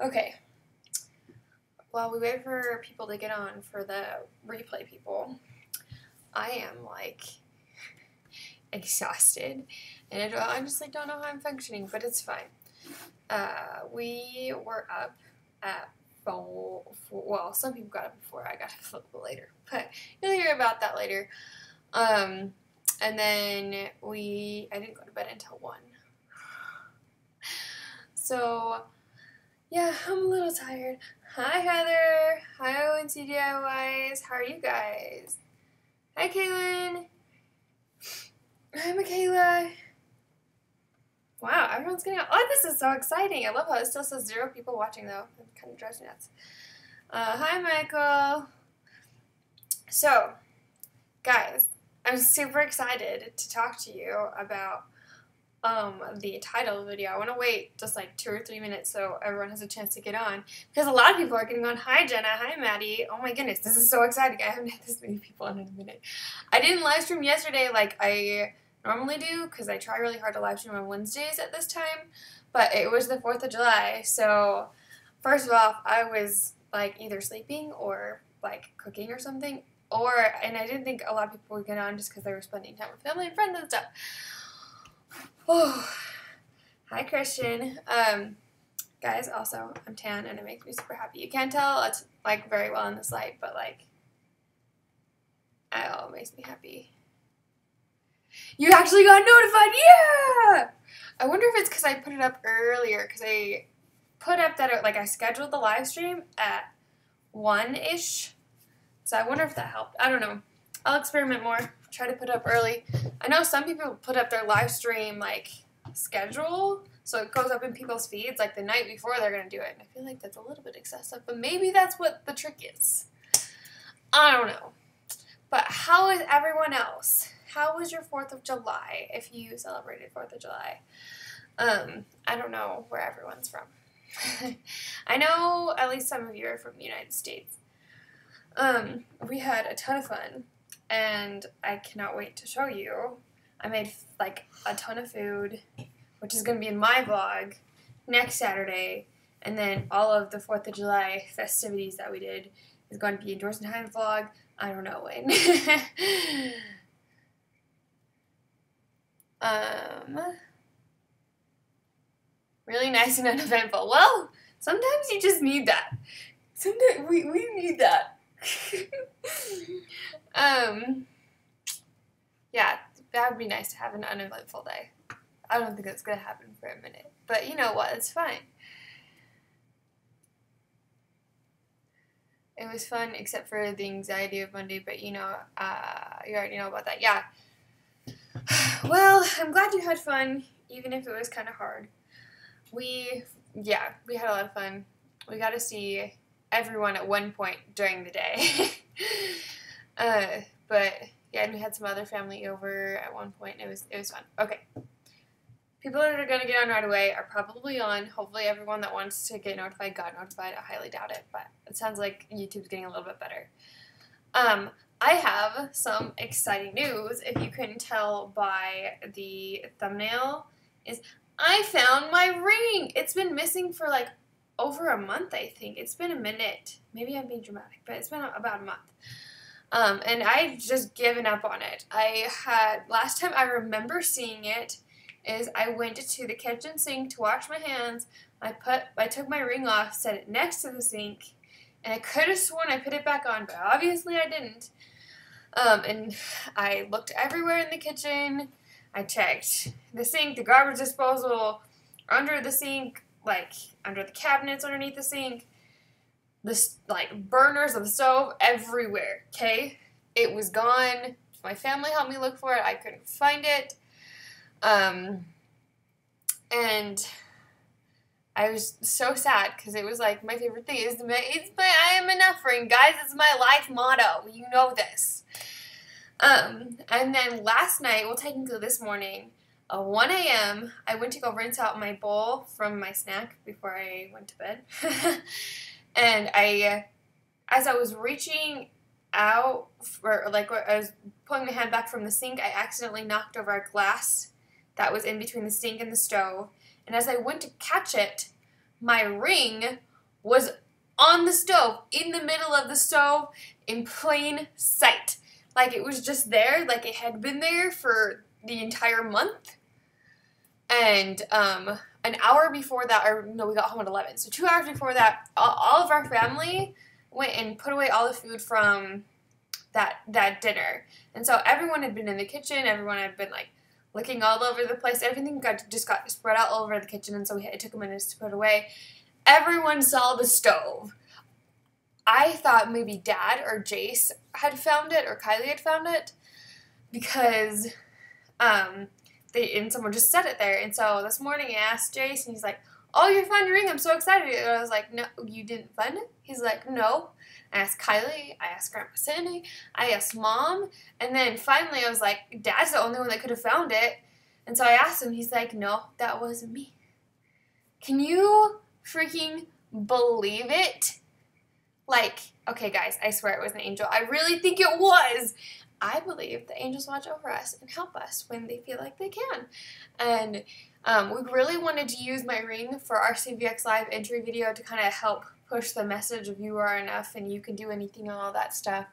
Okay. While we wait for people to get on for the replay people, I am like exhausted, and I just like don't know how I'm functioning, but it's fine. We were up at well, some people got up before I got up a little bit later, but you'll hear about that later. And then I didn't go to bed until 1. So yeah, I'm a little tired. Hi Heather. Hi ONC DIYs. How are you guys? Hi Kaylin. Hi Michaela. Wow, everyone's getting out. Oh, this is so exciting. I love how it still says 0 people watching though. It kind of drives me nuts. Hi Michael. So, guys, I'm super excited to talk to you about the title of the video. I want to wait just like 2 or 3 minutes so everyone has a chance to get on, because a lot of people are getting on. Hi Jenna, hi Maddie. Oh my goodness, this is so exciting. I haven't had this many people on in a minute. I didn't live stream yesterday like I normally do, because I try really hard to live stream on Wednesdays at this time, but it was the 4th of July, so first of all, I was like either sleeping or like cooking or something, and I didn't think a lot of people would get on just because they were spending time with family and friends and stuff. Oh, hi Christian. Guys, also, I'm tan and it makes me super happy. You can't tell it's like very well in this light, but like, it makes me happy. You actually got notified, yeah! I wonder if it's because I put it up earlier, because I put up that I scheduled the live stream at 1-ish, so I wonder if that helped. I don't know. I'll experiment more. Try to put up early. I know some people put up their live stream like schedule, so it goes up in people's feeds like the night before they're gonna do it. And I feel like that's a little bit excessive, but maybe that's what the trick is. I don't know. But how is everyone else? How was your 4th of July, if you celebrated 4th of July? I don't know where everyone's from. I know at least some of you are from the United States. We had a ton of fun, and I cannot wait to show you. I made like a ton of food, which is going to be in my vlog next Saturday, and then all of the 4th of July festivities that we did is going to be in Dorsenheim vlog. I don't know when. Really nice and uneventful. Well, sometimes you just need that. Sometimes we need that. Yeah, that would be nice to have an uneventful day. I don't think that's gonna happen for a minute, but you know what? It's fine. It was fun, except for the anxiety of Monday, but you know, you already know about that. Yeah. Well, I'm glad you had fun, even if it was kind of hard. We had a lot of fun. We got to see everyone at one point during the day. But yeah, and we had some other family over at one point, and it was fun. Okay. People that are going to get on right away are probably on. Hopefully everyone that wants to get notified got notified. I highly doubt it, but it sounds like YouTube's getting a little bit better. I have some exciting news, if you couldn't tell by the thumbnail, is I found my ring! It's been missing for like over a month, I think. It's been a minute. Maybe I'm being dramatic, but it's been about a month. And I've just given up on it. Last time I remember seeing it is I went to the kitchen sink to wash my hands. I took my ring off, set it next to the sink, and I could have sworn I put it back on, but obviously I didn't. And I looked everywhere in the kitchen. I checked the sink, the garbage disposal, under the sink, like under the cabinets underneath the sink, like burners of the stove, everywhere, okay? It was gone. My family helped me look for it. I couldn't find it. And I was so sad because it was like my favorite thing. It's my I am enough ring, guys. It's my life motto. You know this. And then last night, well, technically this morning, 1 a.m., I went to go rinse out my bowl from my snack before I went to bed. And as I was reaching out, I was pulling my hand back from the sink, I accidentally knocked over a glass that was in between the sink and the stove. And as I went to catch it, my ring was on the stove, in the middle of the stove, in plain sight. Like, it was just there, like it had been there for the entire month. And an hour before that, or no, we got home at 11. So 2 hours before that, all of our family went and put away all the food from that dinner. And so everyone had been in the kitchen. Everyone had been, like, looking all over the place. Everything just got spread out all over the kitchen, and so it took a minute to put away. Everyone saw the stove. I thought maybe Dad or Jace had found it, or Kylie had found it, because and someone just set it there. And so this morning I asked Jace, and he's like, "Oh, you found your ring, I'm so excited." And I was like, "No, you didn't find it?" He's like, "No." I asked Kylie, I asked Grandma Sandy, I asked Mom, and then finally I was like, Dad's the only one that could have found it. And so I asked him, he's like, "No, that wasn't me." Can you freaking believe it? Like, okay guys, I swear it was an angel. I really think it was. I believe the angels watch over us and help us when they feel like they can. And we really wanted to use my ring for our CVX Live entry video to kind of help push the message of you are enough and you can do anything and all that stuff.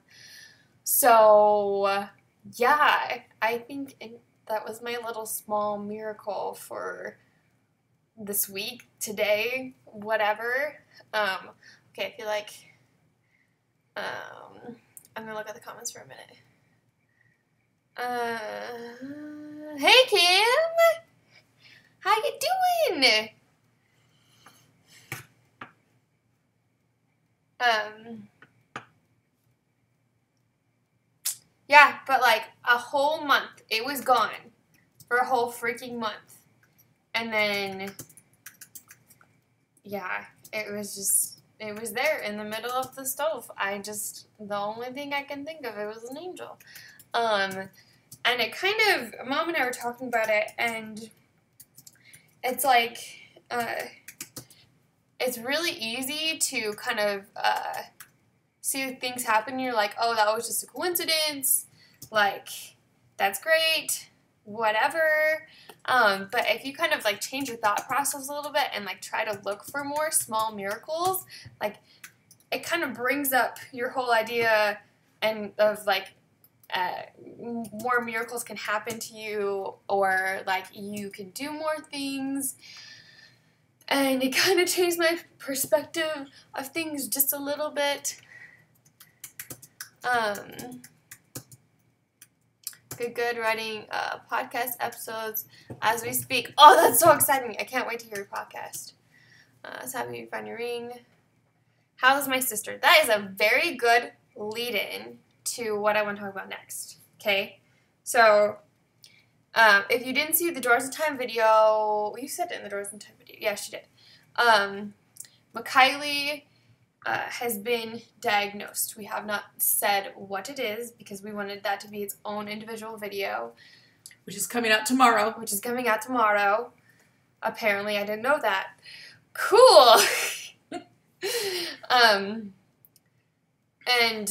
So, yeah, I think that was my little small miracle for this week, today, whatever. Okay, I feel like I'm going to look at the comments for a minute. Hey Kim! How you doing? Yeah, but like a whole month. It was gone for a whole freaking month. And then, yeah, it was there in the middle of the stove. The only thing I can think of, it was an angel. And it kind of, Mom and I were talking about it, and it's like, it's really easy to kind of see things happen. You're like, oh, that was just a coincidence. Like, that's great, whatever. But if you kind of like change your thought process a little bit and like try to look for more small miracles, like it kind of brings up your whole idea and of like more miracles can happen to you, or like you can do more things. And it kind of changed my perspective of things just a little bit. Good writing podcast episodes as we speak. Oh, that's so exciting. I can't wait to hear your podcast. So happy you found your ring. How's my sister? That is a very good lead-in to what I want to talk about next. Okay? So, if you didn't see the Doors in Time video, you said it in the Doors in Time video. Yeah, she did. But Kylie has been diagnosed. We have not said what it is because we wanted that to be its own individual video. Which is coming out tomorrow. Apparently, I didn't know that. Cool! And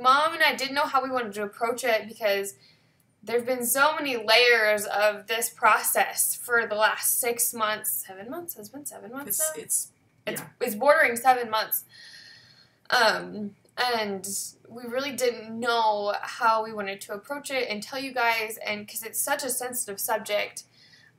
Mom and I didn't know how we wanted to approach it because there've been so many layers of this process for the last 6 months. 7 months? Has been 7 months now? It's bordering 7 months. And we really didn't know how we wanted to approach it and tell you guys, and because it's such a sensitive subject.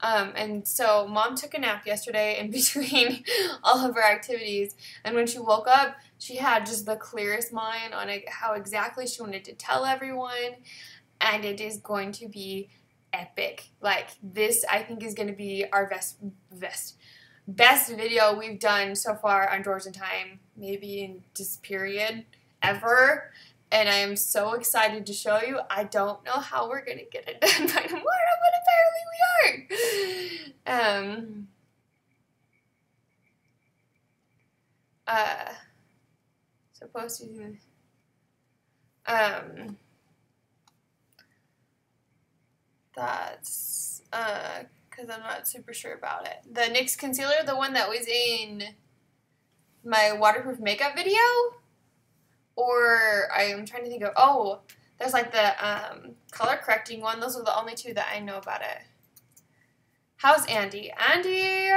And so Mom took a nap yesterday in between all of her activities, and when she woke up, she had just the clearest mind on how exactly she wanted to tell everyone, and it is going to be epic. Like, this, I think, is going to be our best video we've done so far on Doors in Time, maybe in this period, ever. And I am so excited to show you. I don't know how we're going to get it done by tomorrow, but apparently we are. Supposed to, that's, because I'm not super sure about it. The NYX concealer, the one that was in my waterproof makeup video? Or I'm trying to think of, oh, there's like the color correcting one. Those are the only two that I know about it. How's Andy? Andy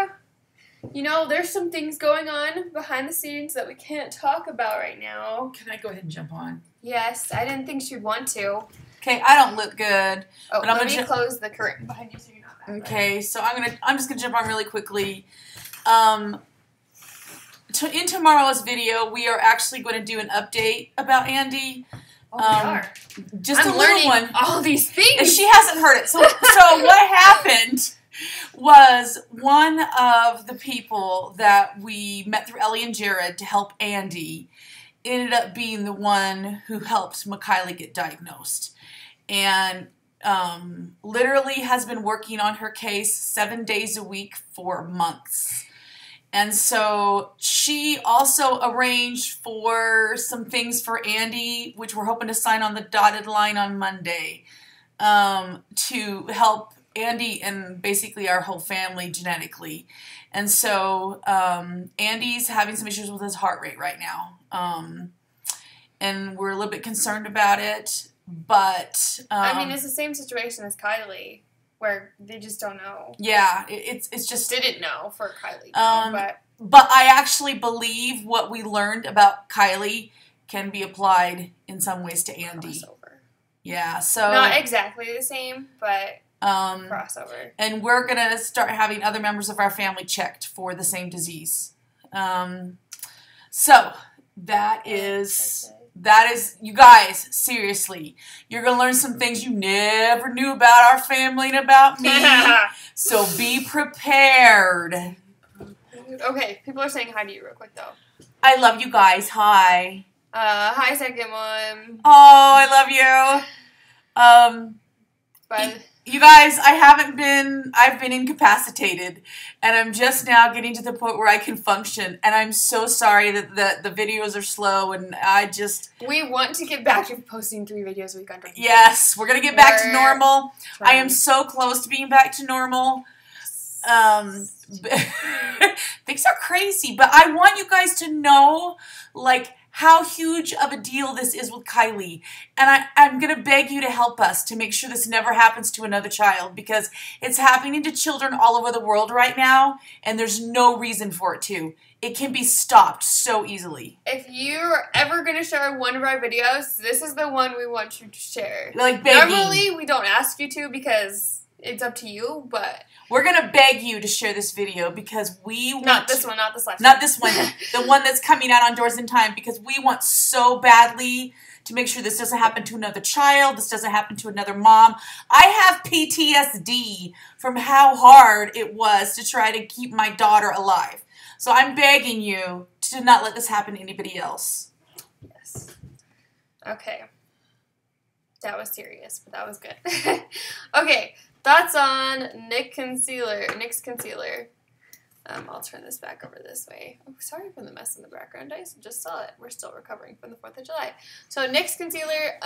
You know, there's some things going on behind the scenes that we can't talk about right now. Can I go ahead and jump on? Yes, I didn't think she'd want to. Okay, I don't look good. Oh, but let me close the curtain behind you so you're not back. Okay, so I'm just gonna jump on really quickly. In tomorrow's video, we are actually going to do an update about Andy. Oh, we are. Just I'm a little learning one. all these things. And she hasn't heard it. So what happened was one of the people that we met through Ellie and Jared to help Andy ended up being the one who helped McKaylee get diagnosed. And literally has been working on her case 7 days a week for months. And so she also arranged for some things for Andy, which we're hoping to sign on the dotted line on Monday, to help Andy and basically our whole family genetically. And so Andy's having some issues with his heart rate right now. And we're a little bit concerned about it. But I mean, it's the same situation as Kylie, where they just don't know. Yeah, it's just didn't know for Kylie, but I actually believe what we learned about Kylie can be applied in some ways to Andy. Crossover. Yeah, so not exactly the same, but crossover. And we're gonna start having other members of our family checked for the same disease. So that is. You guys, seriously, you're going to learn some things you never knew about our family and about me. So be prepared. Okay, people are saying hi to you real quick, though. I love you guys. Hi. Hi, second one. Oh, I love you. But you guys, I've been incapacitated, and I'm just now getting to the point where I can function, and I'm so sorry that the videos are slow, and we want to get back to posting 3 videos a week on Drummond. Yes, we're going to get back to normal. I am so close to being back to normal. Things are crazy, but I want you guys to know, like, how huge of a deal this is with Kylie. And I'm going to beg you to help us to make sure this never happens to another child, because it's happening to children all over the world right now, and there's no reason for it to. It can be stopped so easily. If you're ever going to share one of our videos, this is the one we want you to share. Like begging. Normally, we don't ask you to because it's up to you, but we're going to beg you to share this video because we want not this one, not this last one. Not this one. The one that's coming out on Doors in Time, because we want so badly to make sure this doesn't happen to another child, this doesn't happen to another mom. I have PTSD from how hard it was to try to keep my daughter alive. So I'm begging you to not let this happen to anybody else. Yes. Okay. That was serious, but that was good. Okay. Thoughts on Nick's concealer. I'll turn this back over this way. Oh, sorry for the mess in the background. I just saw it. We're still recovering from the 4th of July. So Nick's concealer,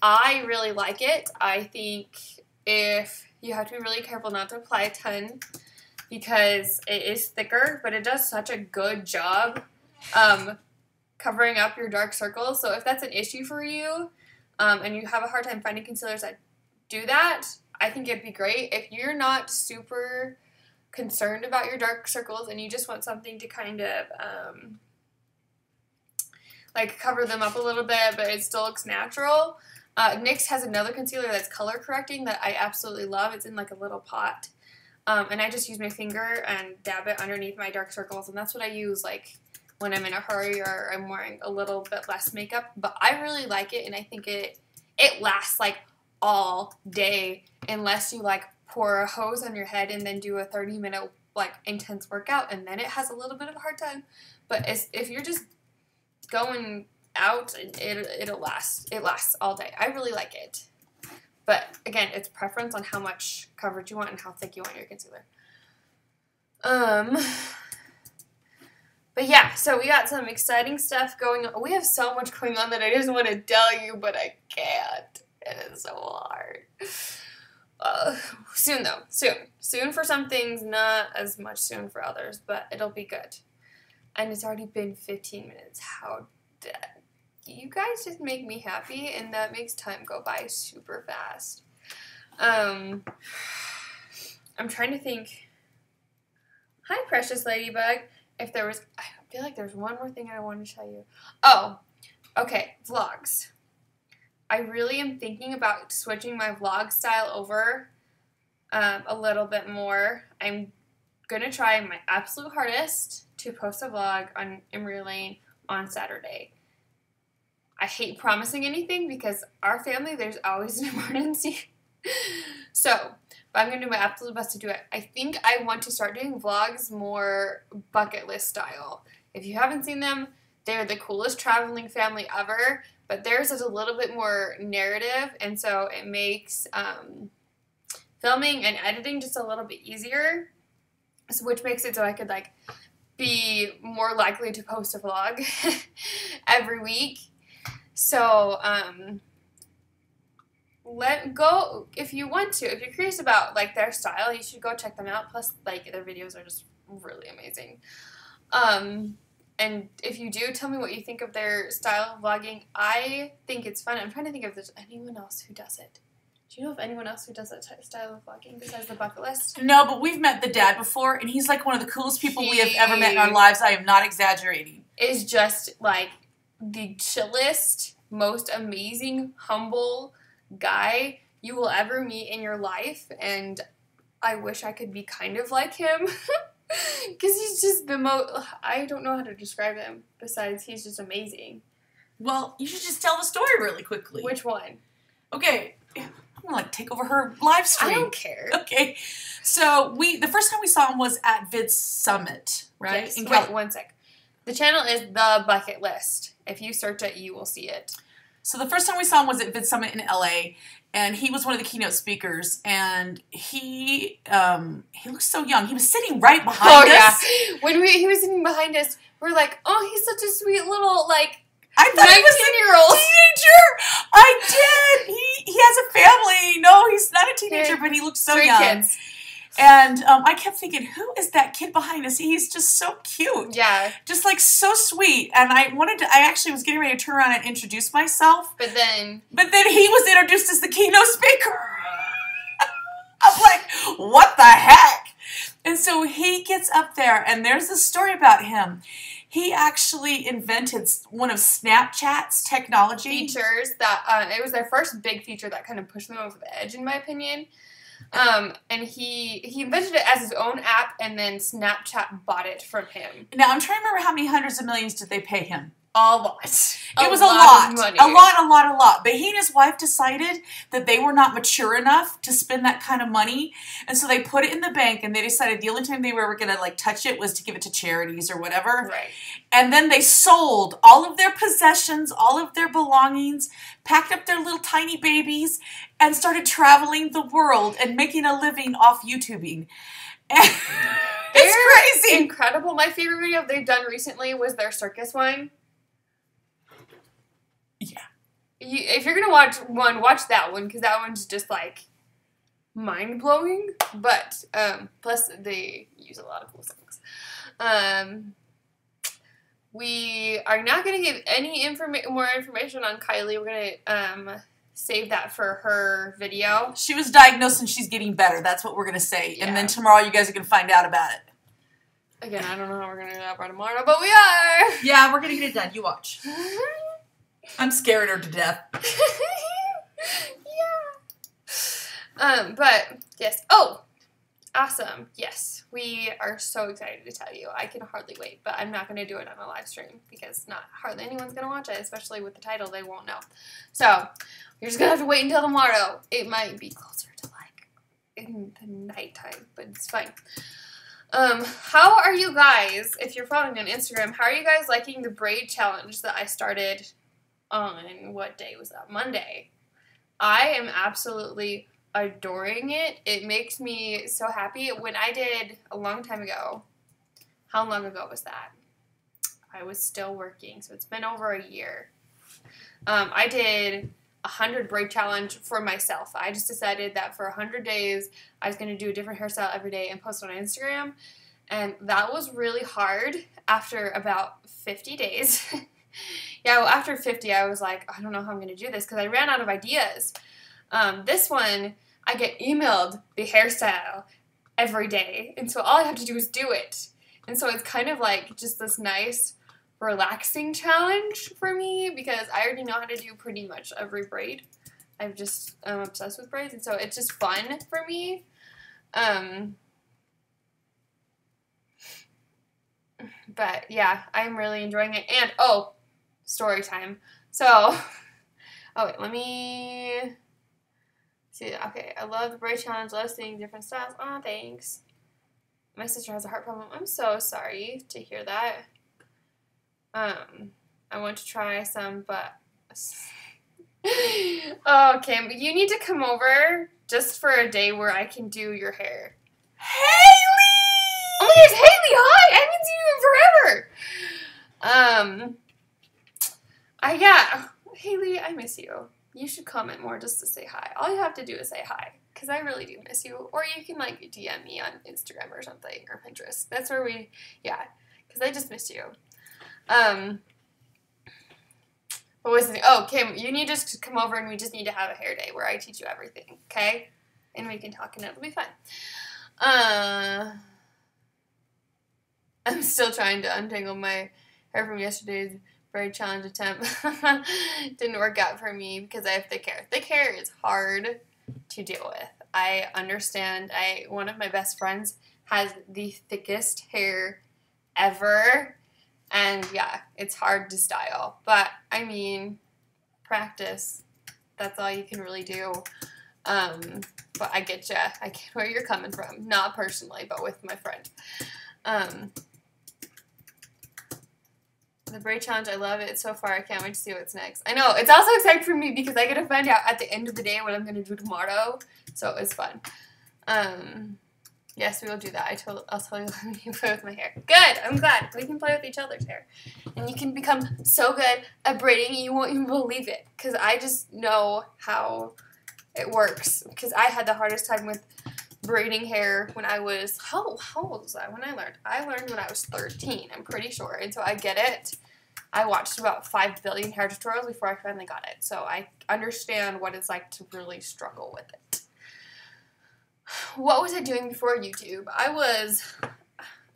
I really like it. I think if you have to be really careful not to apply a ton because it is thicker, but it does such a good job covering up your dark circles. So if that's an issue for you and you have a hard time finding concealers that do that, I think it'd be great. If you're not super concerned about your dark circles and you just want something to kind of like cover them up a little bit, but it still looks natural, NYX has another concealer that's color correcting that I absolutely love. It's in like a little pot, and I just use my finger and dab it underneath my dark circles, and that's what I use like when I'm in a hurry or I'm wearing a little bit less makeup. But I really like it, and I think it lasts like all day unless you like pour a hose on your head and then do a 30-minute like intense workout, and then it has a little bit of a hard time. But if you're just going out, it'll last. It lasts all day. I really like it. But again, it's preference on how much coverage you want and how thick you want your concealer. But yeah, so we got some exciting stuff going on. We have so much going on that I just want to tell you, but I can't. It is so hard. Soon though. Soon for some things, not as much soon for others, but it'll be good. And it's already been 15 minutes. How did you guys just make me happy, and that makes time go by super fast. I'm trying to think Hi, precious ladybug. I feel like there's one more thing I want to tell you. Oh, okay, vlogs. I really am thinking about switching my vlog style over a little bit more. I'm going to try my absolute hardest to post a vlog on Emmarie Lane on Saturday. I hate promising anything because our family, there's always an emergency. But I'm going to do my absolute best to do it. I think I want to start doing vlogs more bucket list style. If you haven't seen them, they're the coolest traveling family ever, but theirs is a little bit more narrative, and so it makes filming and editing just a little bit easier, which makes it so I could be more likely to post a vlog every week. So if you want to, if you're curious about their style, you should go check them out. Plus their videos are just really amazing. And if you do, tell me what you think of their style of vlogging. I think it's fun. I'm trying to think if there's anyone else who does it. Do you know of anyone else who does that style of vlogging besides the bucket list? No, but we've met the dad before, and he's one of the coolest people we have ever met in our lives. I am not exaggerating. Is just the chillest, most amazing, humble guy you will ever meet in your life, and I wish I could be kind of like him. Because he's just the most, I don't know how to describe him, besides he's just amazing. Well, you should just tell the story really quickly. Which one? Okay, I'm going to take over her live stream. I don't care. Okay, so the first time we saw him was at Vid Summit, right? Yes. Wait, one sec. The channel is The Bucket List. If you search it, you will see it. So the first time we saw him was at Vid Summit in LA, and he was one of the keynote speakers, and he looks so young. He was sitting right behind us. Yeah. When he was sitting behind us, we're like, oh, he's such a sweet little, I thought he was a teenager. I did. He has a family. No, he's not a teenager, but he looks so young. Kids. And I kept thinking, who is that kid behind us? He's just so cute. Yeah. Just so sweet. And I actually was getting ready to turn around and introduce myself. But then he was introduced as the keynote speaker. I'm like, what the heck? And so he gets up there, and there's a story about him. He actually invented one of Snapchat's technology features that it was their first big feature that kind of pushed them over the edge, in my opinion. And he invented it as his own app, and then Snapchat bought it from him. Now, I'm trying to remember how many hundreds of millions did they pay him. A lot. It was a lot. A lot. But he and his wife decided that they were not mature enough to spend that kind of money. And so they put it in the bank, and they decided the only time they were ever going to touch it was to give it to charities or whatever. Right. And then they sold all of their possessions, all of their belongings, packed up their little tiny babies, and started traveling the world and making a living off YouTubing. It's crazy. Incredible. My favorite video they've done recently was their circus one. Yeah. If you're going to watch one, watch that one, because that one's just, mind-blowing. But, plus, they use a lot of cool things. We are not going to give any more information on Kylie. We're going to save that for her video. She was diagnosed, and she's getting better. That's what we're going to say. Yeah. And then tomorrow you guys are going to find out about it. Again, I don't know how we're going to do that by tomorrow, but we are. Yeah, we're going to get it done. You watch. I'm scaring her to death. Yeah. But, yes. Oh, awesome. Yes. We are so excited to tell you. I can hardly wait, but I'm not going to do it on a live stream because not hardly anyone's going to watch it, especially with the title. They won't know. So, you're just going to have to wait until tomorrow. It might be closer to, in the nighttime, but it's fine. How are you guys, if you're following me on Instagram, how are you guys liking the braid challenge that I started on, what day was that? Monday. I am absolutely adoring it. It makes me so happy. When I did a long time ago, how long ago was that? I was still working, so it's been over a year. I did 100 braid challenge for myself. I just decided that for 100 days, I was going to do a different hairstyle every day and post it on Instagram. And that was really hard after about 50 days. Yeah, well, after 50, I was like, I don't know how I'm going to do this because I ran out of ideas. This one, I get emailed the hairstyle every day. And so all I have to do is do it. And so it's kind of like just this nice, relaxing challenge for me because I already know how to do pretty much every braid. I'm obsessed with braids, and so it's just fun for me. But yeah, I'm really enjoying it. And story time. So, wait, let me see. Okay, I love the braid challenge. Love seeing different styles. Oh, thanks. My sister has a heart problem. I'm so sorry to hear that. I want to try some, but Kim, you need to come over just for a day where I can do your hair. Haley! Oh my gosh, Haley, hi! I haven't seen you in forever. Haley, I miss you. You should comment more just to say hi. All you have to do is say hi, because I really do miss you. Or you can, like, DM me on Instagram or something, or Pinterest. That's where because I just miss you. What was it? Oh, Kim, you need to just come over and we just need to have a hair day where I teach you everything, okay? And we can talk and it'll be fun. I'm still trying to untangle my hair from yesterday's braid challenge attempt. Didn't work out for me because I have thick hair. Thick hair is hard to deal with. I understand. One of my best friends has the thickest hair ever. And yeah, it's hard to style. But I mean, practice. That's all you can really do. But I get you. I get where you're coming from. Not personally, but with my friend. The braid challenge, I love it so far. I can't wait to see what's next. I know. It's also exciting for me because I get to find out at the end of the day what I'm going to do tomorrow. So it's fun. Yes, we will do that. I'll tell you when you play with my hair. Good. I'm glad. We can play with each other's hair. And you can become so good at braiding you won't even believe it. Because I just know how it works. Because I had the hardest time with braiding hair when I was, how old was I when I learned? I learned when I was 13, I'm pretty sure. And so I get it. I watched about 5 billion hair tutorials before I finally got it. So I understand what it's like to really struggle with it. What was I doing before YouTube?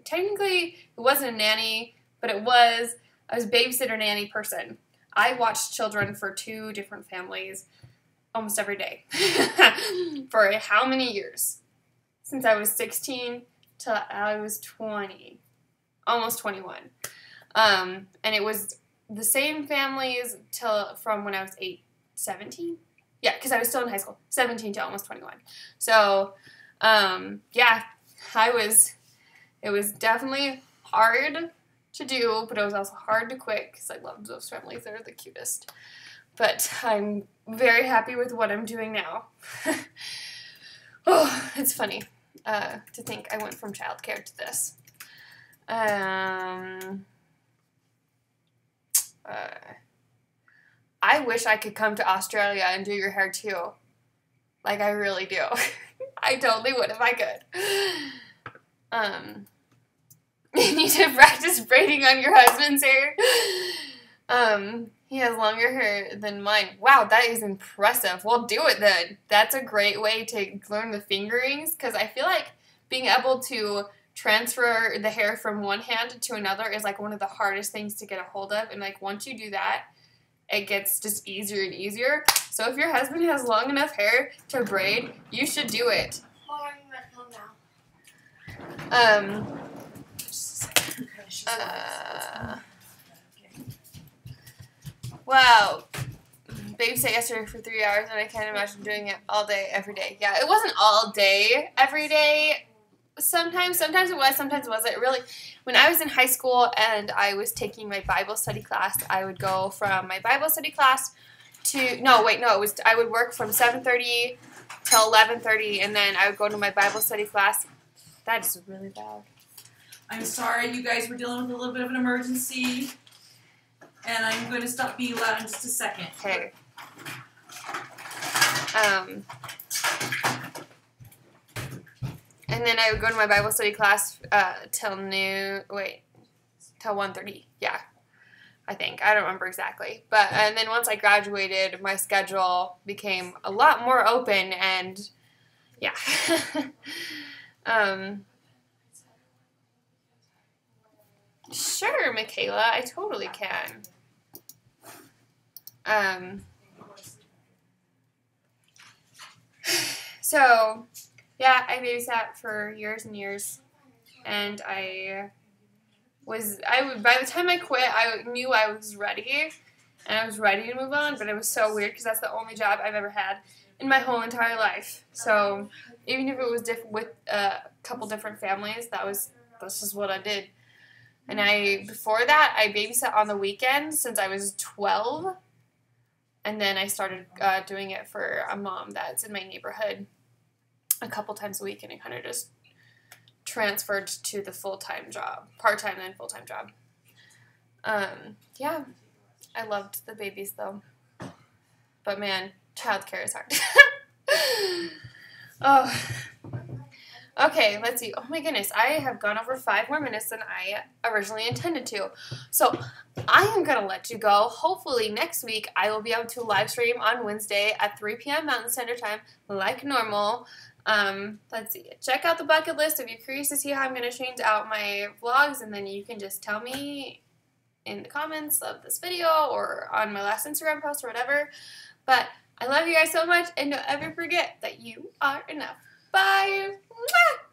Technically, it wasn't a nanny, but I was a babysitter nanny person. I watched children for 2 different families almost every day. For how many years? Since I was 16 till I was 20, almost 21. And it was the same families from when I was 17? Yeah, because I was still in high school, 17 to almost 21. So, yeah, it was definitely hard to do, but it was also hard to quit because I loved those families. They're the cutest. But I'm very happy with what I'm doing now. Oh, it's funny to think I went from childcare to this. I wish I could come to Australia and do your hair too. Like, I really do. I totally would if I could. You need to practice braiding on your husband's hair. He has longer hair than mine. Wow, that is impressive. Well, do it then. That's a great way to learn the fingerings, because I feel like being able to transfer the hair from one hand to another is like one of the hardest things to get a hold of. And like once you do that, it gets just easier and easier. So if your husband has long enough hair to braid, you should do it. Wow. Babysat yesterday for 3 hours, and I can't imagine doing it all day, every day. Yeah, it wasn't all day, every day. Sometimes it was, sometimes it wasn't. Really, when I was in high school and I was taking my Bible study class, I would go from my Bible study class to, I would work from 7:30 till 11:30, and then I would go to my Bible study class. That is really loud. I'm sorry, you guys were dealing with a little bit of an emergency, and I'm going to stop being loud in just a second. Okay. And then I would go to my Bible study class till 1:30. Yeah, I think. I don't remember exactly. And then once I graduated, my schedule became a lot more open, and yeah. Sure, Michaela, I totally can. So, yeah, I babysat for years and years, and by the time I quit, I knew I was ready, and I was ready to move on, but it was so weird because that's the only job I've ever had in my whole entire life. So, even if it was different with a couple different families, that's just what I did. And before that, I babysat on the weekends since I was 12. And then I started doing it for a mom that's in my neighborhood a couple times a week. And it kind of just transferred to the full-time job. Part-time, then full-time job. Yeah. I loved the babies, though. But, man, childcare is hard. Oh. Okay, let's see. Oh my goodness, I have gone over 5 more minutes than I originally intended to. So, I am going to let you go. Hopefully, next week, I will be able to live stream on Wednesday at 3 p.m. Mountain Standard Time, like normal. Let's see. Check out the bucket list if you're curious to see how I'm going to change out my vlogs, and then you can just tell me in the comments of this video or on my last Instagram post or whatever. But I love you guys so much, and don't ever forget that you are enough. Bye! Mwah!